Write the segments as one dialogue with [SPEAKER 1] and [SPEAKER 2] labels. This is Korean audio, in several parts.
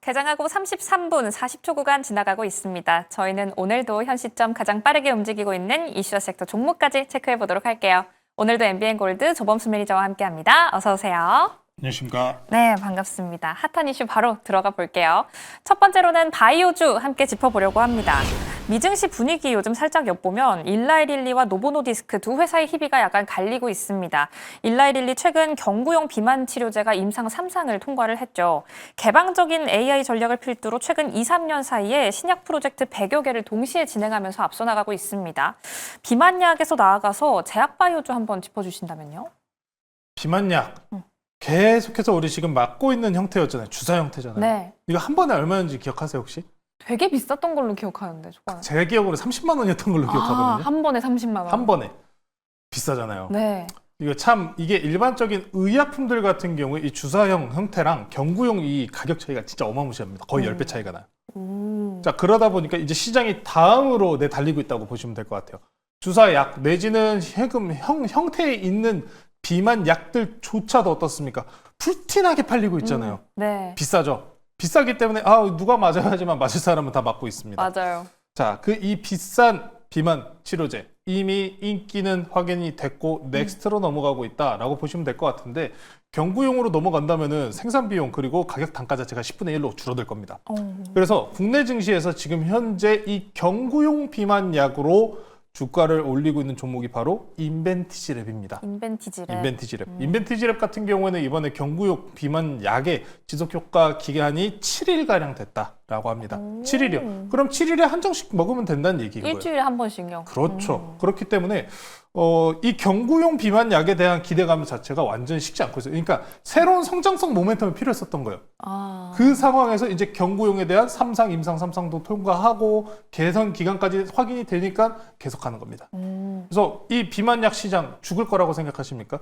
[SPEAKER 1] 개장하고 33분 40초 구간 지나가고 있습니다. 저희는 오늘도 현 시점 가장 빠르게 움직이고 있는 이슈와 섹터 종목까지 체크해 보도록 할게요. 오늘도 MBN골드 조범수 매니저와 함께합니다. 어서 오세요.
[SPEAKER 2] 안녕하십니까.
[SPEAKER 1] 네, 반갑습니다. 핫한 이슈 바로 들어가 볼게요. 첫 번째로는 바이오주 함께 짚어보려고 합니다. 미증시 분위기 요즘 살짝 엿보면 일라이릴리와 노보노디스크 두 회사의 희비가 약간 갈리고 있습니다. 일라이릴리 최근 경구용 비만 치료제가 임상 3상을 통과를 했죠. 개방적인 AI 전략을 필두로 최근 2, 3년 사이에 신약 프로젝트 100여 개를 동시에 진행하면서 앞서 나가고 있습니다. 비만약에서 나아가서 제약바이오주 한번 짚어주신다면요?
[SPEAKER 2] 비만약 계속해서 우리 지금 맞고 있는 형태였잖아요. 주사 형태잖아요.
[SPEAKER 1] 네.
[SPEAKER 2] 이거 한 번에 얼마였는지 기억하세요 혹시?
[SPEAKER 1] 되게 비쌌던 걸로 기억하는데. 저는.
[SPEAKER 2] 제 기억으로 30만 원이었던 걸로 기억하거든요.
[SPEAKER 1] 한 번에 30만 원.
[SPEAKER 2] 한 번에. 비싸잖아요.
[SPEAKER 1] 네.
[SPEAKER 2] 이거 참 이게 일반적인 의약품들 같은 경우에 이 주사형 형태랑 경구용 이 가격 차이가 진짜 어마무시합니다. 거의 10배 차이가 나요. 자, 그러다 보니까 이제 시장이 다음으로 달리고 있다고 보시면 될 것 같아요. 주사약 내지는 해금 형태에 있는 비만 약들조차도 어떻습니까? 풀티나게 팔리고 있잖아요.
[SPEAKER 1] 네.
[SPEAKER 2] 비싸죠. 비싸기 때문에 누가 맞아야지만 맞을 사람은 다 맞고 있습니다.
[SPEAKER 1] 맞아요.
[SPEAKER 2] 자, 이 비싼 비만 치료제 이미 인기는 확인이 됐고 넥스트로 넘어가고 있다라고 보시면 될 것 같은데 경구용으로 넘어간다면은 생산 비용 그리고 가격 단가 자체가 10분의 1로 줄어들 겁니다. 그래서 국내 증시에서 지금 현재 이 경구용 비만 약으로 주가를 올리고 있는 종목이 바로 인벤티지랩입니다.
[SPEAKER 1] 인벤티지랩.
[SPEAKER 2] 인벤티지랩 같은 경우에는 이번에 경구용 비만 약의 지속 효과 기간이 7일가량 됐다라고 합니다. 7일이요. 그럼 7일에 한 정씩 먹으면 된다는 얘기인 거예요.
[SPEAKER 1] 일주일에 한 번씩요.
[SPEAKER 2] 그렇죠. 그렇기 때문에 이 경구용 비만 약에 대한 기대감 자체가 완전히 식지 않고 있어요. 그러니까 새로운 성장성 모멘텀이 필요했었던 거예요. 그 상황에서 이제 경구용에 대한 3상, 임상 3상도 통과하고 개선 기간까지 확인이 되니까 계속하는 겁니다. 그래서 이 비만약 시장 죽을 거라고 생각하십니까?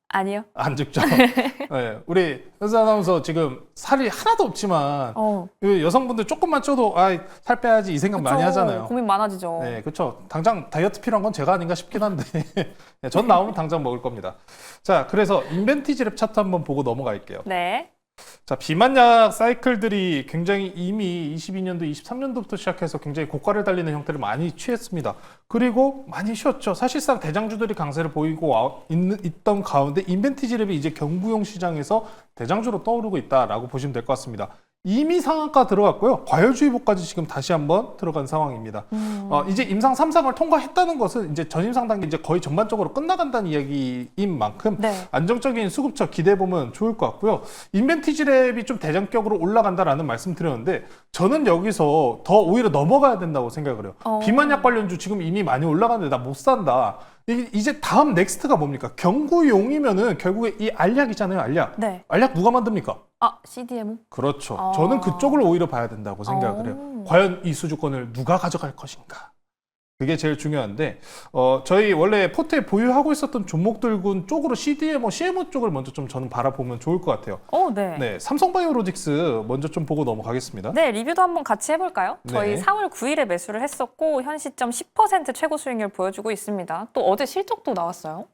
[SPEAKER 1] 아니요.
[SPEAKER 2] 안 죽죠. 네, 우리 현수 아나운서 지금 살이 하나도 없지만 여성분들 조금만 쪄도 살 빼야지 이 생각 많이 하잖아요.
[SPEAKER 1] 고민 많아지죠.
[SPEAKER 2] 네, 그렇죠. 당장 다이어트 필요한 건 제가 아닌가 싶긴 한데 전 나오면 당장 먹을 겁니다. 자, 그래서 인벤티지랩 차트 한번 보고 넘어갈게요.
[SPEAKER 1] 네.
[SPEAKER 2] 자, 비만약 사이클들이 굉장히 이미 22년도, 23년도부터 시작해서 굉장히 고가를 달리는 형태를 많이 취했습니다. 그리고 많이 쉬었죠. 사실상 대장주들이 강세를 보이고 있던 가운데 인벤티지랩이 이제 경구용 시장에서 대장주로 떠오르고 있다라고 보시면 될 것 같습니다. 이미 상한가 들어갔고요. 과열주의보까지 지금 다시 한번 들어간 상황입니다. 이제 임상 3상을 통과했다는 것은 이제 전임상 단계 이제 거의 전반적으로 끝나간다는 이야기인 만큼 안정적인 수급처 기대해 보면 좋을 것 같고요. 인벤티지랩이 좀 대장격으로 올라간다라는 말씀 드렸는데 저는 여기서 더 오히려 넘어가야 된다고 생각을 해요. 비만약 관련주 지금 이미 많이 올라가는데 나 못 산다. 이제 다음 넥스트가 뭡니까? 경구용이면은 결국에 이 알약이잖아요, 알약.
[SPEAKER 1] 네.
[SPEAKER 2] 알약 누가 만듭니까?
[SPEAKER 1] CDMO?
[SPEAKER 2] 그렇죠. 저는 그쪽을 오히려 봐야 된다고 생각을 해요. 과연 이 수주권을 누가 가져갈 것인가? 그게 제일 중요한데 저희 원래 포트에 보유하고 있었던 종목들군 쪽으로 CDMO, CMO 쪽을 먼저 좀 저는 바라보면 좋을 것 같아요. 네, 삼성바이오로직스 먼저 좀 보고 넘어가겠습니다.
[SPEAKER 1] 네, 리뷰도 한번 같이 해볼까요? 저희 4월 9일에 매수를 했었고 현 시점 10% 최고 수익률 보여주고 있습니다. 또 어제 실적도 나왔어요.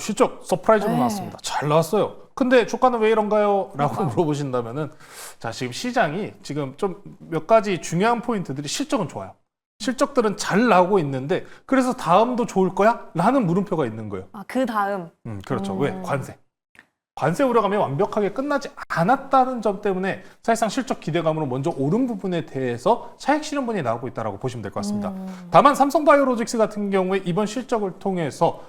[SPEAKER 2] 실적 서프라이즈로 나왔습니다. 잘 나왔어요. 근데 주가는 왜 이런가요? 라고 물어보신다면은 자, 지금 시장이 지금 좀 몇 가지 중요한 포인트들이 실적은 좋아요. 실적들은 잘 나오고 있는데 그래서 다음도 좋을 거야? 라는 물음표가 있는 거예요.
[SPEAKER 1] 그 다음?
[SPEAKER 2] 그렇죠. 왜? 관세 우려감이 완벽하게 끝나지 않았다는 점 때문에 사실상 실적 기대감으로 먼저 오른 부분에 대해서 차익 실현분이 나오고 있다고 보시면 될 것 같습니다. 다만 삼성바이오로직스 같은 경우에 이번 실적을 통해서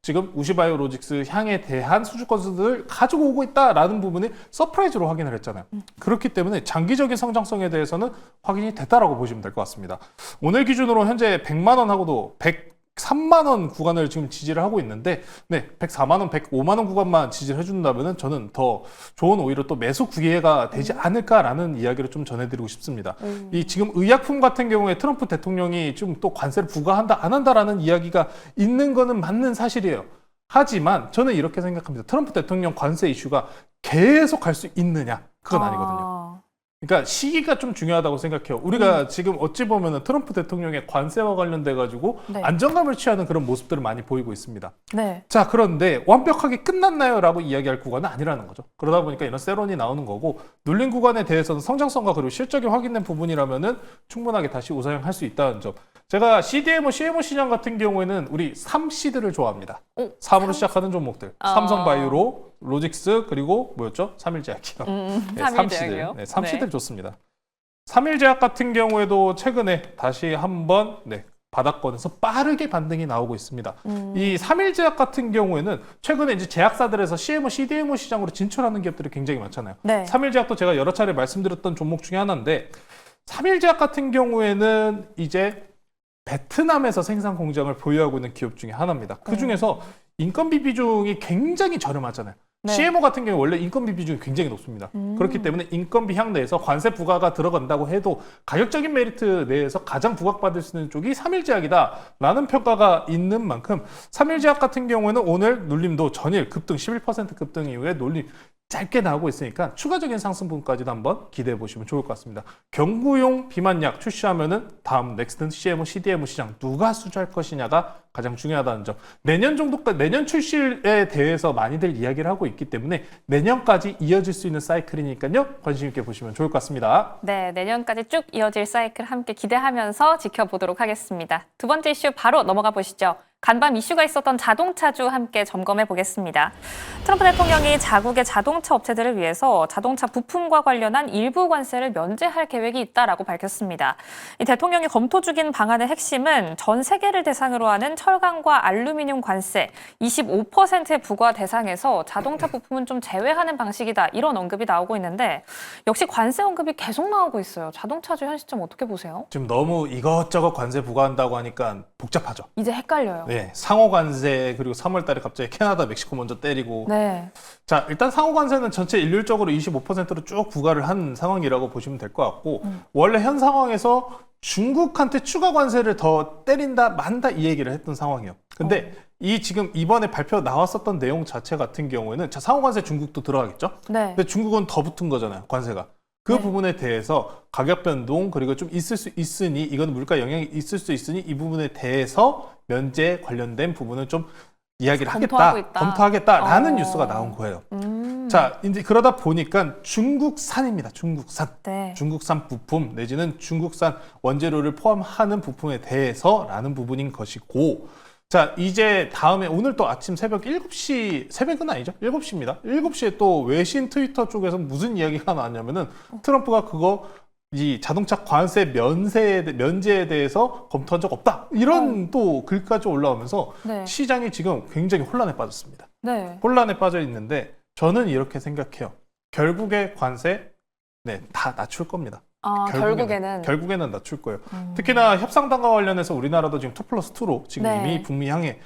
[SPEAKER 2] 지금 우시바이오로직스 향에 대한 수주권수들을 가지고 오고 있다라는 부분을 서프라이즈로 확인을 했잖아요. 그렇기 때문에 장기적인 성장성에 대해서는 확인이 됐다라고 보시면 될 것 같습니다. 오늘 기준으로 현재 100만 원하고도 103만 원 구간을 지금 지지를 하고 있는데 104만 원, 105만 원 구간만 지지를 해준다면 저는 더 좋은 오히려 또 매수 기회가 되지 않을까라는 이야기를 좀 전해드리고 싶습니다. 이 지금 의약품 같은 경우에 트럼프 대통령이 좀 또 관세를 부과한다 안 한다라는 이야기가 있는 거는 맞는 사실이에요. 하지만 저는 이렇게 생각합니다. 트럼프 대통령 관세 이슈가 계속 갈 수 있느냐? 그건 아니거든요. 그러니까 시기가 좀 중요하다고 생각해요. 우리가 지금 어찌 보면은 트럼프 대통령의 관세와 관련돼 가지고
[SPEAKER 1] 네.
[SPEAKER 2] 안정감을 취하는 그런 모습들을 많이 보이고 있습니다.
[SPEAKER 1] 네.
[SPEAKER 2] 자, 그런데 완벽하게 끝났나요? 라고 이야기할 구간은 아니라는 거죠. 그러다 보니까 이런 세론이 나오는 거고, 눌린 구간에 대해서는 성장성과 그리고 실적이 확인된 부분이라면은 충분하게 다시 우상향할 수 있다는 점. 제가 CDMO, CMO 시장 같은 경우에는 우리 3C들을 좋아합니다.
[SPEAKER 1] 오,
[SPEAKER 2] 3으로 시작하는 종목들. 삼성바이오로, 로직스, 그리고 뭐였죠? 삼일제약이요. 네,
[SPEAKER 1] 3일제약이요?
[SPEAKER 2] 네, 3C들 좋습니다. 삼일제약 같은 경우에도 최근에 다시 한번 바닥권에서 빠르게 반등이 나오고 있습니다. 이 삼일제약 같은 경우에는 최근에 이제 제약사들에서 CMO, CDMO 시장으로 진출하는 기업들이 굉장히 많잖아요.
[SPEAKER 1] 네.
[SPEAKER 2] 삼일제약도 제가 여러 차례 말씀드렸던 종목 중에 하나인데, 삼일제약 같은 경우에는 이제 베트남에서 생산 공장을 보유하고 있는 기업 중에 하나입니다. 그 중에서 인건비 비중이 굉장히 저렴하잖아요.
[SPEAKER 1] 네.
[SPEAKER 2] CMO 같은 경우 원래 인건비 비중이 굉장히 높습니다. 그렇기 때문에 인건비 향내에서 관세 부과가 들어간다고 해도 가격적인 메리트 내에서 가장 부각받을 수 있는 쪽이 삼일제약이다라는 평가가 있는 만큼, 삼일제약 같은 경우에는 오늘 눌림도 전일 급등 11% 급등 이후에 눌림 짧게 나오고 있으니까 추가적인 상승분까지도 한번 기대해 보시면 좋을 것 같습니다. 경구용 비만약 출시하면은 다음 넥스트 CMO, CDMO 시장 누가 수주할 것이냐가 가장 중요하다는 점. 내년 정도까지, 내년 출시에 대해서 많이들 이야기를 하고 있기 때문에 내년까지 이어질 수 있는 사이클이니까요. 관심 있게 보시면 좋을 것 같습니다.
[SPEAKER 1] 네, 내년까지 쭉 이어질 사이클 함께 기대하면서 지켜보도록 하겠습니다. 두 번째 이슈 바로 넘어가 보시죠. 간밤 이슈가 있었던 자동차주 함께 점검해 보겠습니다. 트럼프 대통령이 자국의 자동차 업체들을 위해서 자동차 부품과 관련한 일부 관세를 면제할 계획이 있다라고 밝혔습니다. 이 대통령이 검토 중인 방안의 핵심은 전 세계를 대상으로 하는 철강과 알루미늄 관세 25%의 부과 대상에서 자동차 부품은 좀 제외하는 방식이다, 이런 언급이 나오고 있는데, 역시 관세 언급이 계속 나오고 있어요. 자동차주 현 시점 어떻게 보세요?
[SPEAKER 2] 지금 너무 이것저것 관세 부과한다고 하니까 복잡하죠.
[SPEAKER 1] 이제 헷갈려요.
[SPEAKER 2] 네, 상호 관세, 그리고 3월 달에 갑자기 캐나다, 멕시코 먼저 때리고.
[SPEAKER 1] 네.
[SPEAKER 2] 자, 일단 상호 관세는 전체 일률적으로 25%로 쭉 부과를 한 상황이라고 보시면 될 것 같고, 원래 현 상황에서 중국한테 추가 관세를 더 때린다 만다 이 얘기를 했던 상황이에요. 근데 이 지금 이번에 발표 나왔었던 내용 자체 같은 경우에는, 자, 상호 관세 중국도 들어가겠죠?
[SPEAKER 1] 네.
[SPEAKER 2] 근데 중국은 더 붙은 거잖아요, 관세가. 그
[SPEAKER 1] 네.
[SPEAKER 2] 부분에 대해서 가격 변동, 그리고 좀 있을 수 있으니, 이건 물가 영향이 있을 수 있으니 이 부분에 대해서 면제 관련된 부분은 좀 이야기를
[SPEAKER 1] 검토하고 있다.
[SPEAKER 2] 검토하겠다라는 뉴스가 나온 거예요. 자, 이제 그러다 보니까 중국산입니다. 중국산.
[SPEAKER 1] 네.
[SPEAKER 2] 중국산 부품 내지는 중국산 원재료를 포함하는 부품에 대해서라는 부분인 것이고, 자, 이제 다음에 오늘 또 아침 새벽 7시, 새벽은 아니죠? 7시입니다. 7시에 또 외신 트위터 쪽에서 무슨 이야기가 나왔냐면은 트럼프가 그거 이 자동차 관세 면제에 대해서 검토한 적 없다, 이런 또 글까지 올라오면서
[SPEAKER 1] 네.
[SPEAKER 2] 시장이 지금 굉장히 혼란에 빠졌습니다.
[SPEAKER 1] 네.
[SPEAKER 2] 혼란에 빠져 있는데, 저는 이렇게 생각해요. 결국에 관세 다 낮출 겁니다.
[SPEAKER 1] 아, 결국에는
[SPEAKER 2] 낮출 거예요. 특히나 협상단과 관련해서 우리나라도 지금 2+2로 지금
[SPEAKER 1] 네.
[SPEAKER 2] 이미 북미 향해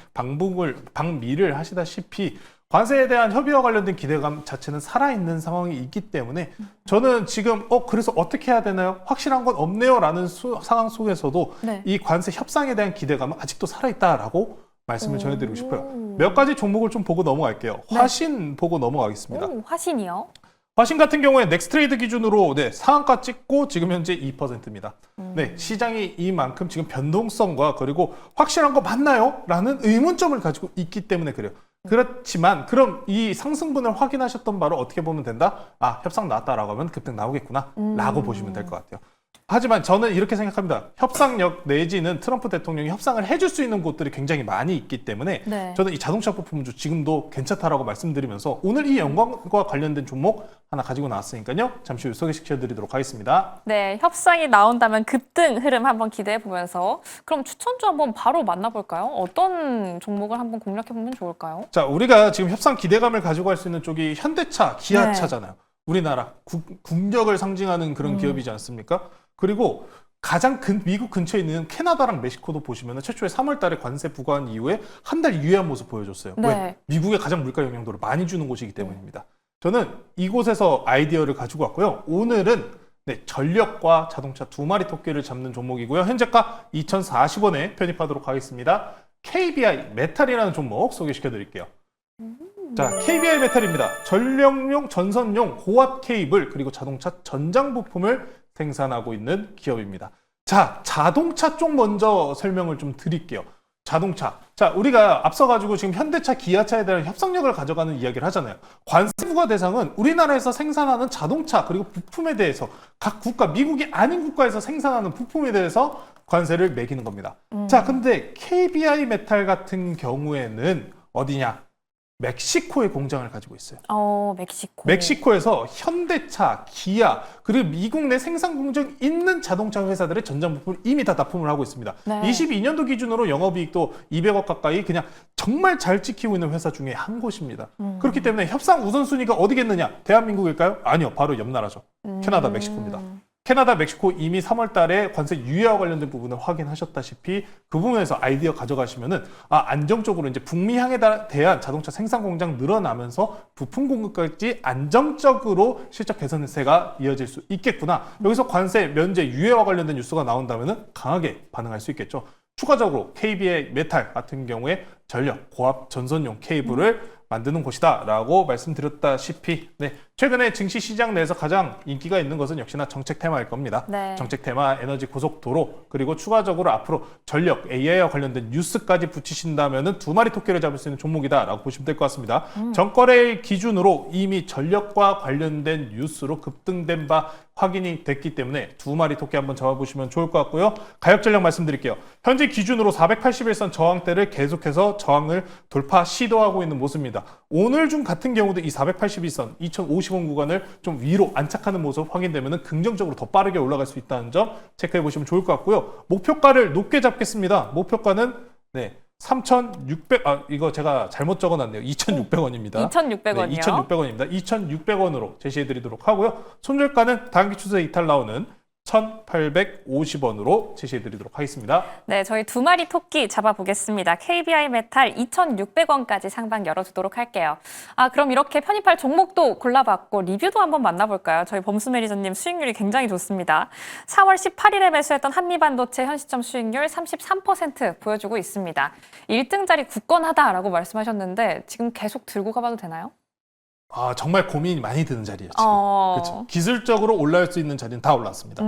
[SPEAKER 2] 방미를 하시다시피 관세에 대한 협의와 관련된 기대감 자체는 살아있는 상황이 있기 때문에, 저는 지금 그래서 어떻게 해야 되나요? 확실한 건 없네요 라는 상황 속에서도
[SPEAKER 1] 네.
[SPEAKER 2] 이 관세 협상에 대한 기대감은 아직도 살아있다라고 말씀을 전해드리고 싶어요. 몇 가지 종목을 좀 보고 넘어갈게요.
[SPEAKER 1] 네.
[SPEAKER 2] 화신 보고 넘어가겠습니다.
[SPEAKER 1] 오, 화신이요?
[SPEAKER 2] 화신 같은 경우에 넥스트레이드 기준으로 상한가 찍고 지금 현재 2%입니다. 네, 시장이 이만큼 지금 변동성과 그리고 확실한 거 맞나요? 라는 의문점을 가지고 있기 때문에 그래요. 그렇지만 그럼 이 상승분을 확인하셨던 바로 어떻게 보면 된다? 아, 협상 나왔다라고 하면 급등 나오겠구나 라고 보시면 될 것 같아요. 하지만 저는 이렇게 생각합니다. 협상력 내지는 트럼프 대통령이 협상을 해줄 수 있는 곳들이 굉장히 많이 있기 때문에
[SPEAKER 1] 네.
[SPEAKER 2] 저는 이 자동차 부품주 지금도 괜찮다라고 말씀드리면서 오늘 이 영광과 관련된 종목 하나 가지고 나왔으니까요. 잠시 후 소개시켜드리도록 하겠습니다.
[SPEAKER 1] 네, 협상이 나온다면 급등 흐름 한번 기대해 보면서, 그럼 추천주 한번 바로 만나볼까요? 어떤 종목을 한번 공략해 보면 좋을까요?
[SPEAKER 2] 자, 우리가 지금 협상 기대감을 가지고 갈 수 있는 쪽이 현대차, 기아차잖아요. 우리나라 국력을 상징하는 그런 기업이지 않습니까? 그리고 가장 미국 근처에 있는 캐나다랑 멕시코도 보시면 최초에 3월 달에 관세 부과한 이후에 한 달 유예한 모습 보여줬어요.
[SPEAKER 1] 네.
[SPEAKER 2] 왜? 미국에 가장 물가 영향도를 많이 주는 곳이기 때문입니다. 저는 이곳에서 아이디어를 가지고 왔고요. 오늘은 전력과 자동차 두 마리 토끼를 잡는 종목이고요. 현재가 2,040원에 편입하도록 하겠습니다. KBI 메탈이라는 종목 소개시켜 드릴게요. 자, KBI 메탈입니다. 전력용, 전선용 고압 케이블 그리고 자동차 전장 부품을 생산하고 있는 기업입니다. 자, 자동차 쪽 먼저 설명을 좀 드릴게요. 자동차. 자, 우리가 앞서가지고 지금 현대차, 기아차에 대한 협상력을 가져가는 이야기를 하잖아요. 관세 부과 대상은 우리나라에서 생산하는 자동차 그리고 부품에 대해서 각 국가, 미국이 아닌 국가에서 생산하는 부품에 대해서 관세를 매기는 겁니다. 자, 근데 KBI 메탈 같은 경우에는 어디냐? 멕시코에 공장을 가지고 있어요.
[SPEAKER 1] 멕시코.
[SPEAKER 2] 멕시코에서 현대차, 기아, 그리고 미국 내 생산 공장 있는 자동차 회사들의 전장 부품을 이미 다 납품을 하고 있습니다.
[SPEAKER 1] 네.
[SPEAKER 2] 22년도 기준으로 영업이익도 200억 가까이 그냥 정말 잘 지키고 있는 회사 중에 한 곳입니다. 그렇기 때문에 협상 우선순위가 어디겠느냐? 대한민국일까요? 아니요. 바로 옆 나라죠. 캐나다, 멕시코입니다. 캐나다, 멕시코 이미 3월 달에 관세 유예와 관련된 부분을 확인하셨다시피 그 부분에서 아이디어 가져가시면은 안정적으로 이제 북미향에 대한 자동차 생산 공장 늘어나면서 부품 공급까지 안정적으로 실적 개선세가 이어질 수 있겠구나. 여기서 관세 면제 유예와 관련된 뉴스가 나온다면은 강하게 반응할 수 있겠죠. 추가적으로 KBI 메탈 같은 경우에 전력, 고압, 전선용 케이블을 만드는 곳이다라고 말씀드렸다시피 최근에 증시 시장 내에서 가장 인기가 있는 것은 역시나 정책 테마일 겁니다.
[SPEAKER 1] 네.
[SPEAKER 2] 정책 테마, 에너지 고속도로 그리고 추가적으로 앞으로 전력, AI와 관련된 뉴스까지 붙이신다면은 두 마리 토끼를 잡을 수 있는 종목이다라고 보시면 될 것 같습니다. 전거래일 기준으로 이미 전력과 관련된 뉴스로 급등된 바 확인이 됐기 때문에 두 마리 토끼 한번 잡아보시면 좋을 것 같고요. 가격 전략 말씀드릴게요. 현재 기준으로 481선 저항대를 계속해서 저항을 돌파 시도하고 있는 모습입니다. 오늘 중 같은 경우도 이 481선 2050원 구간을 좀 위로 안착하는 모습 확인되면 긍정적으로 더 빠르게 올라갈 수 있다는 점 체크해 보시면 좋을 것 같고요. 목표가를 높게 잡겠습니다. 목표가는 3,600, 이거 제가 잘못 적어놨네요. 2,600원입니다.
[SPEAKER 1] 2,600원이요?
[SPEAKER 2] 2,600원입니다. 2,600원으로 제시해드리도록 하고요. 손절가는 단기 추세 이탈 나오는 1,850원으로 제시해드리도록 하겠습니다.
[SPEAKER 1] 네, 저희 두 마리 토끼 잡아보겠습니다. KBI 메탈 2,600원까지 상방 열어두도록 할게요. 그럼 이렇게 편입할 종목도 골라봤고 리뷰도 한번 만나볼까요? 저희 범수 매니저님 수익률이 굉장히 좋습니다. 4월 18일에 매수했던 한미반도체 현 시점 수익률 33% 보여주고 있습니다. 1등 자리 굳건하다라고 말씀하셨는데 지금 계속 들고 가봐도 되나요?
[SPEAKER 2] 정말 고민이 많이 드는 자리예요. 지금. 그렇죠. 기술적으로 올라올 수 있는 자리는 다 올라왔습니다.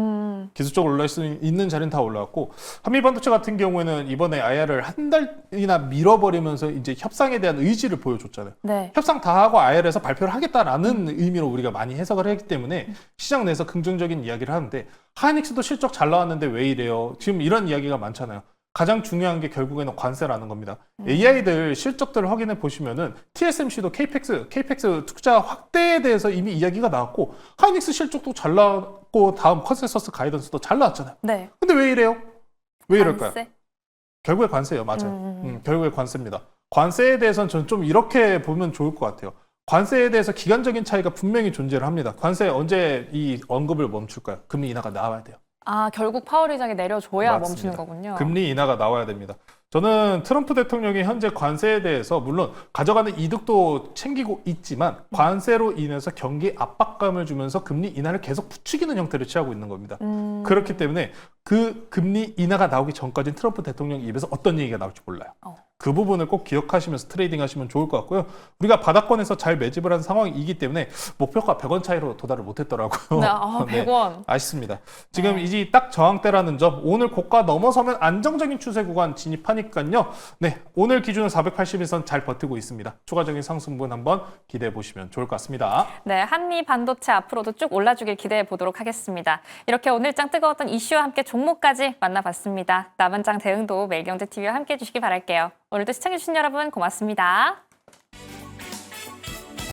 [SPEAKER 2] 기술적으로 올라올 수 있는 자리는 다 올라왔고 한미반도체 같은 경우에는 이번에 IR을 한 달이나 밀어버리면서 이제 협상에 대한 의지를 보여줬잖아요.
[SPEAKER 1] 네.
[SPEAKER 2] 협상 다 하고 IR에서 발표를 하겠다라는 의미로 우리가 많이 해석을 했기 때문에 시장 내에서 긍정적인 이야기를 하는데 하이닉스도 실적 잘 나왔는데 왜 이래요? 지금 이런 이야기가 많잖아요. 가장 중요한 게 결국에는 관세라는 겁니다. AI들 실적들을 확인해 보시면은 TSMC도 KPX 투자 확대에 대해서 이미 이야기가 나왔고 하이닉스 실적도 잘 나왔고 다음 컨센서스 가이던스도 잘 나왔잖아요.
[SPEAKER 1] 네.
[SPEAKER 2] 근데 왜 이래요? 왜 이럴까요?
[SPEAKER 1] 관세?
[SPEAKER 2] 결국에 관세예요. 맞아요. 결국에 관세입니다. 관세에 대해서는 저는 좀 이렇게 보면 좋을 것 같아요. 관세에 대해서 기간적인 차이가 분명히 존재를 합니다. 관세 언제 이 언급을 멈출까요? 금리 인하가 나와야 돼요.
[SPEAKER 1] 결국 파월 의장이 내려줘야
[SPEAKER 2] 맞습니다.
[SPEAKER 1] 멈추는 거군요.
[SPEAKER 2] 금리 인하가 나와야 됩니다. 저는 트럼프 대통령이 현재 관세에 대해서 물론 가져가는 이득도 챙기고 있지만 관세로 인해서 경기 압박감을 주면서 금리 인하를 계속 부추기는 형태를 취하고 있는 겁니다. 그렇기 때문에 그 금리 인하가 나오기 전까지는 트럼프 대통령 입에서 어떤 얘기가 나올지 몰라요. 그 부분을 꼭 기억하시면서 트레이딩 하시면 좋을 것 같고요. 우리가 바닥권에서 잘 매집을 한 상황이기 때문에 목표가 100원 차이로 도달을 못했더라고요.
[SPEAKER 1] 네, 100원.
[SPEAKER 2] 아쉽습니다. 지금 이제 딱 저항대라는 점, 오늘 고가 넘어서면 안정적인 추세 구간 진입하니까요. 오늘 기준은 481선 잘 버티고 있습니다. 추가적인 상승분 한번 기대해 보시면 좋을 것 같습니다.
[SPEAKER 1] 네, 한미 반도체 앞으로도 쭉 올라주길 기대해 보도록 하겠습니다. 이렇게 오늘장 뜨거웠던 이슈와 함께 종목까지 만나봤습니다. 남은 장 대응도 매일경제TV와 함께 해주시기 바랄게요. 오늘도 시청해주신 여러분 고맙습니다.